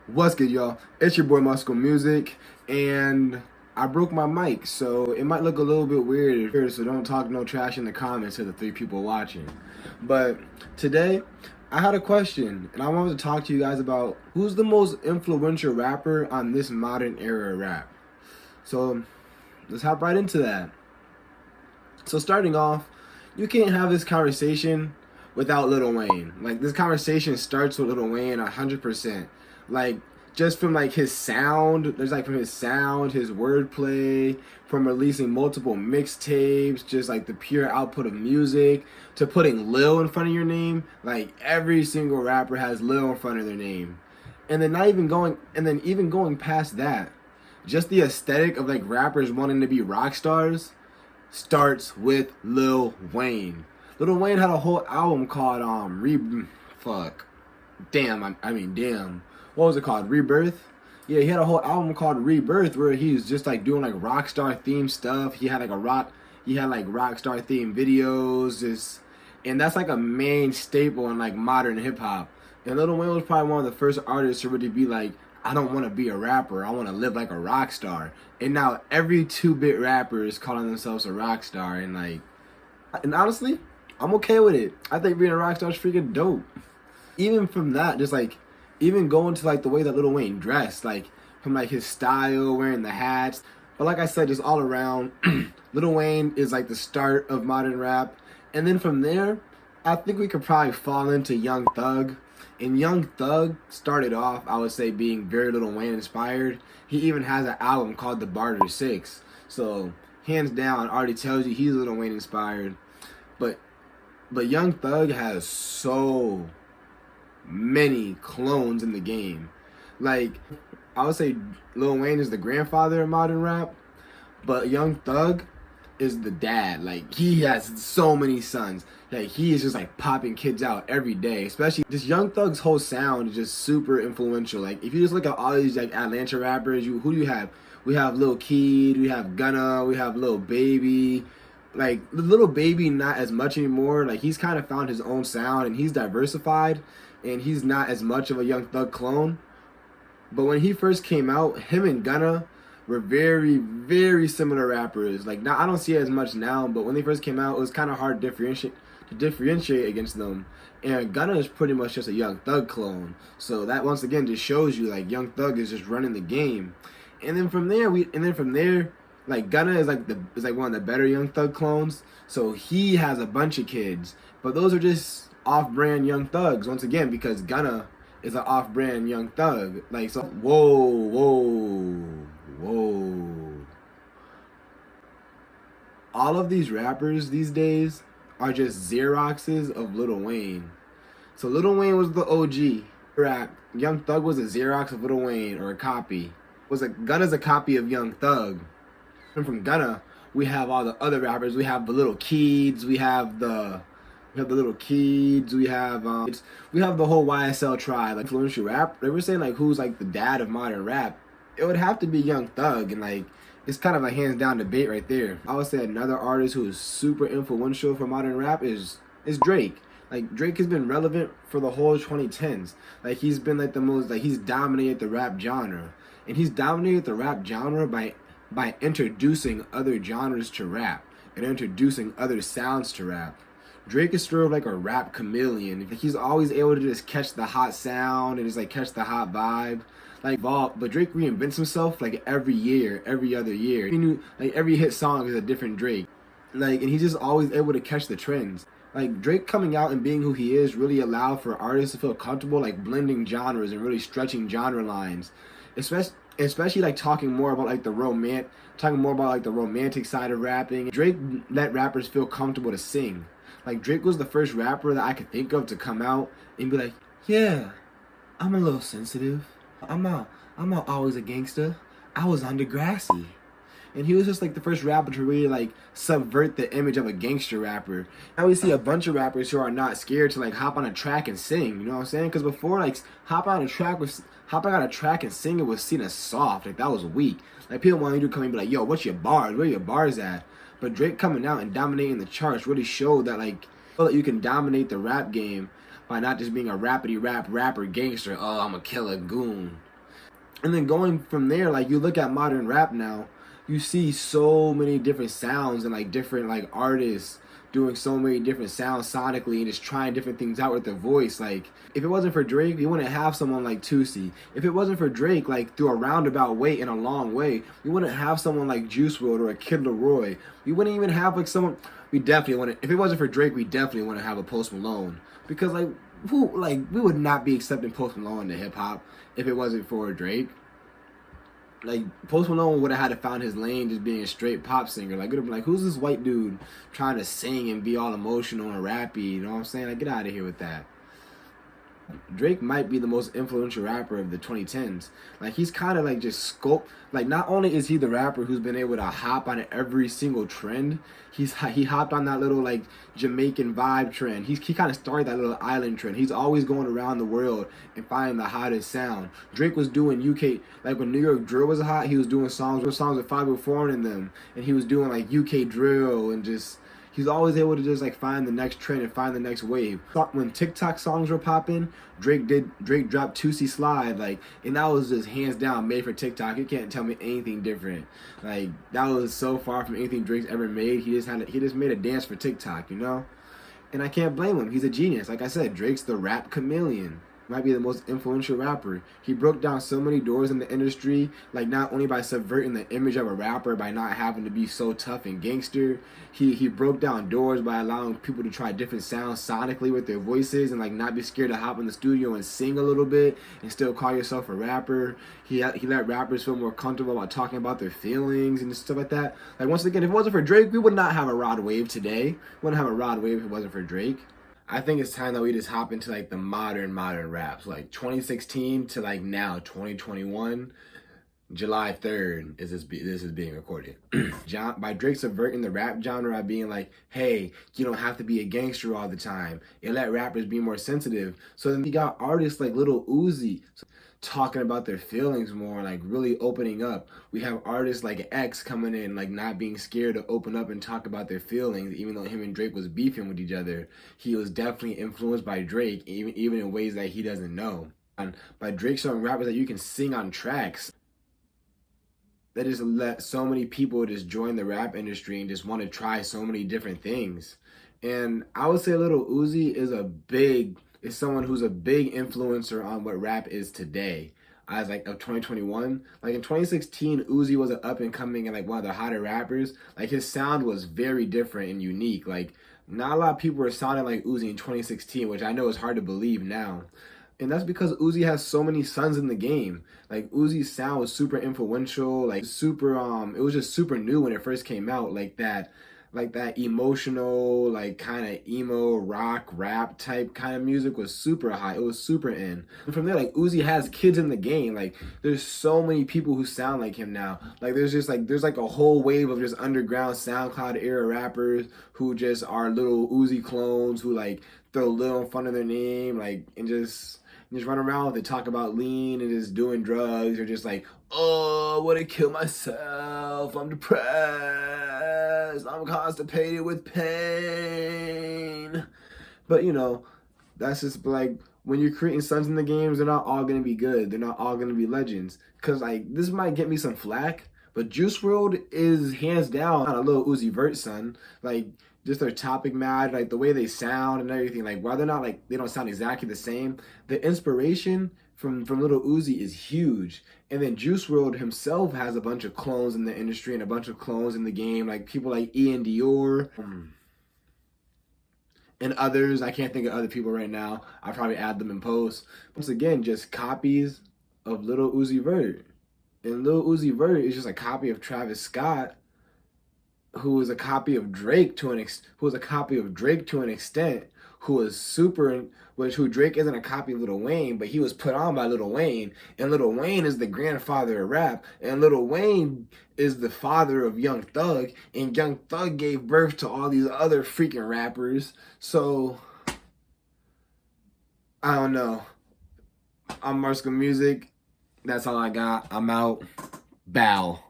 What's good, y'all? It's your boy Muscle Music, and I broke my mic, so it might look a little bit weird. So don't talk no trash in the comments to the 3 people watching. But today, I had a question, and I wanted to talk to you guys about who's the most influential rapper on this modern era rap. So let's hop right into that. So starting off, you can't have this conversation without Lil Wayne. Like, this conversation starts with Lil Wayne 100%. Like, just from like his sound, there's like from his sound, his wordplay, from releasing multiple mixtapes, just like the pure output of music, to putting Lil in front of your name. Like, every single rapper has Lil in front of their name. And then even going past that, just the aesthetic of like rappers wanting to be rock stars starts with Lil Wayne. Lil Wayne had a whole album called fuck. Damn. What was it called? Rebirth? Yeah, he had a whole album called Rebirth where he was just like doing like rock star themed stuff. He had like rock star themed videos, and that's like a main staple in like modern hip hop. And Lil Wayne was probably one of the first artists to really be like, I don't want to be a rapper. I want to live like a rock star. And now every 2-bit rapper is calling themselves a rock star. And honestly, I'm okay with it. I think being a rock star is freaking dope. Even from that, just like, even going to like the way that Lil Wayne dressed, like from like his style, wearing the hats. But like I said, just all around, Lil Wayne is like the start of modern rap. And then from there, I think we could probably fall into Young Thug. And Young Thug started off, I would say, being very Lil Wayne inspired. He even has an album called The Barter 6. So, hands down, already tells you he's Lil Wayne inspired. But Young Thug has so many clones in the game. Like, I would say Lil Wayne is the grandfather of modern rap, but Young Thug is the dad. Like, he has so many sons. Like, he is just like popping kids out every day. Especially just Young Thug's whole sound is just super influential. Like, if you just look at all these like Atlanta rappers, who do you have? We have Lil Keed, we have Gunna, we have Lil Baby. Like, the Lil Baby, not as much anymore. Like, he's kind of found his own sound and he's diversified, and he's not as much of a Young Thug clone. But when he first came out, him and Gunna were very, very similar rappers. Like, now I don't see it as much now, but when they first came out, it was kind of hard to differentiate against them. And Gunna is pretty much just a Young Thug clone. So that once again just shows you like Young Thug is just running the game. And then from there, like Gunna is like one of the better Young Thug clones. So he has a bunch of kids, but those are just off-brand Young Thugs once again because Gunna is an off-brand Young Thug. Like, so whoa. All of these rappers these days are just Xeroxes of Lil Wayne. So Lil Wayne was the OG rap. Young Thug was a Xerox of Lil Wayne, or a copy. Gunna's a copy of Young Thug. And from Gunna, we have all the other rappers. We have the Little Keeds. We have the Little Keeds. We have the whole YSL tribe, like influential rap. They were saying like who's like the dad of modern rap. It would have to be Young Thug, and like it's kind of a hands down debate right there. I would say another artist who is super influential for modern rap is Drake. Like, Drake has been relevant for the whole 2010s. Like, he's been like he's dominated the rap genre, and he's dominated the rap genre by introducing other genres to rap and introducing other sounds to rap. Drake is sort of like a rap chameleon. He's always able to just catch the hot sound and just like catch the hot vibe. But Drake reinvents himself like every year, every other year. Like every hit song is a different Drake. Like, and he's just always able to catch the trends. Like, Drake coming out and being who he is really allowed for artists to feel comfortable like blending genres and really stretching genre lines. Especially like talking more about like the romantic side of rapping. Drake let rappers feel comfortable to sing. Like, Drake was the first rapper that I could think of to come out and be like, yeah, I'm a little sensitive. I'm not always a gangster. I was on Degrassi. And he was just like the first rapper to really like subvert the image of a gangster rapper. Now we see a bunch of rappers who are not scared to like hop on a track and sing. You know what I'm saying? Because before, like, hopping on a track and singing was seen as soft. Like, that was weak. Like, people wanted you to come and be like, yo, what's your bars? Where are your bars at? But Drake coming out and dominating the charts really showed that like you can dominate the rap game by not just being a rappity rap rapper gangster. Oh, I'm a killer goon. And then going from there, like you look at modern rap now, you see so many different sounds and like different like artists doing so many different sounds sonically and just trying different things out with their voice. Like if it wasn't for Drake, you wouldn't have someone like Tusi. If it wasn't for Drake, like through a roundabout way in a long way, we wouldn't have someone like Juice WRLD or a Kid Laroi. We wouldn't even have like someone. We definitely wouldn't. If it wasn't for Drake, we definitely wouldn't have a Post Malone because like who like we would not be accepting Post Malone to hip hop if it wasn't for Drake. Like Post Malone would have had to found his lane just being a straight pop singer. Like it would have been like, who's this white dude trying to sing and be all emotional and rappy? You know what I'm saying? Like get out of here with that. Drake might be the most influential rapper of the 2010s. Like he's kind of like just sculpt. Like not only is he the rapper who's been able to hop on every single trend, he hopped on that little like Jamaican vibe trend. He kind of started that little island trend. He's always going around the world and finding the hottest sound. Drake was doing UK like when New York drill was hot. He was doing songs with Fabio Foreign in them, and he was doing like UK drill and just. He's always able to just like find the next trend and find the next wave. When TikTok songs were popping, Drake dropped Tusi Slide, like, and that was just hands down made for TikTok. You can't tell me anything different. Like that was so far from anything Drake's ever made. He just made a dance for TikTok, you know? And I can't blame him. He's a genius. Like I said, Drake's the rap chameleon. Might be the most influential rapper. He broke down so many doors in the industry, like not only by subverting the image of a rapper by not having to be so tough and gangster. He broke down doors by allowing people to try different sounds sonically with their voices and like not be scared to hop in the studio and sing a little bit and still call yourself a rapper. He let rappers feel more comfortable about talking about their feelings and stuff like that. Like once again, if it wasn't for Drake, we would not have a Rod Wave today. We wouldn't have a Rod Wave if it wasn't for Drake. I think it's time that we just hop into like the modern raps, like 2016 to like now 2021. July 3rd is this is being recorded. By Drake subverting the rap genre by being like, hey, you don't have to be a gangster all the time. It let rappers be more sensitive. So then we got artists like Lil Uzi talking about their feelings more, like really opening up. We have artists like X coming in, like not being scared to open up and talk about their feelings, even though him and Drake was beefing with each other. He was definitely influenced by Drake, even in ways that he doesn't know. And by Drake showing rappers that you can sing on tracks, that just let so many people just join the rap industry and just want to try so many different things. And I would say Lil Uzi is someone who's a big influencer on what rap is today. As like of 2021, like in 2016, Uzi was an up and coming and like one of the hotter rappers. Like his sound was very different and unique. Like not a lot of people were sounding like Uzi in 2016, which I know is hard to believe now. And that's because Uzi has so many sons in the game. Like Uzi's sound was super influential, like super it was just super new when it first came out, like that emotional, like kind of emo rock rap type kind of music was super high. It was super in. And from there, like Uzi has kids in the game. Like there's so many people who sound like him now. Like there's like a whole wave of just underground SoundCloud era rappers who just are little Uzi clones who like throw Lil in front of their name, like and just run around with it, talk about lean and just doing drugs, or just like, oh, I want to kill myself, I'm depressed, I'm constipated with pain. But you know, that's just like when you're creating sons in the games, they're not all gonna be good. They're not all gonna be legends. Cause like this might get me some flack, but Juice WRLD is hands down not a Lil Uzi Vert son. Like just their topic matter, like the way they sound and everything. Like while they're not like they don't sound exactly the same, the inspiration from Lil Uzi is huge. And then Juice WRLD himself has a bunch of clones in the industry and a bunch of clones in the game, like people like Ian Dior. And others, I can't think of other people right now. I'll probably add them in post. Once again, just copies of Lil Uzi Vert. And Lil Uzi Vert is just a copy of Travis Scott, who is a copy of Drake to an extent, who who Drake isn't a copy of Lil Wayne, but he was put on by Lil Wayne, and Lil Wayne is the grandfather of rap, and Lil Wayne is the father of Young Thug, and Young Thug gave birth to all these other freaking rappers. So I don't know. I'm Marsco Music. That's all I got. I'm out. Bow.